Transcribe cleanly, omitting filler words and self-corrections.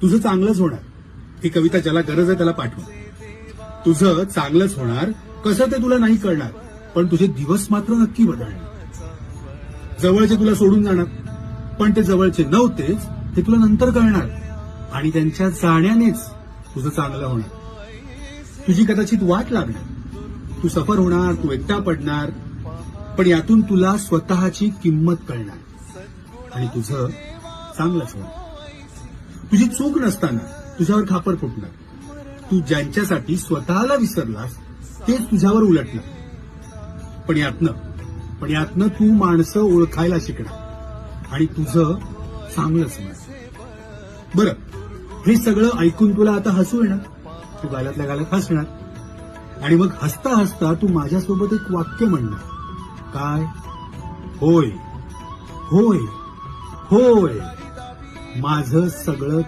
तुझं चांगलंच होणार. ही कविता ज्याला गरज आहे त्याला पाठवा. तुझं चांगलंच होणार, कसं ते तुला नाही कळणार, पण तुझे दिवस मात्र नक्की बदलणार. जवळचे तुला सोडून जाणार, पण ते जवळचे नव्हतेच हे तुला नंतर कळणार, आणि त्यांच्या जाण्यानेच तुझं चांगलं होणार. तुझी कदाचित वाट लागणार, तू सफर होणार, तू एकटा पडणार, पण यातून तुला स्वतःची किंमत कळणार आणि तुझं चांगलंच होणार. तुझी चूक नसताना तुझ्यावर खापर फुटणार. तू ज्यांच्यासाठी स्वतःला विसरलास तेच तुझ्यावर उलटणार. पण यातनं तू माणसं ओळखायला शिकणार आणि तुझं चांगलंच होणार. बरं, हे सगळं ऐकून तुला आता हसू येणार. तू गालातल्या गालात हसणार आणि मग हसता हसता तू माझ्यासोबत एक वाक्य म्हणणार. काय? होय होय होय, माझं सगळं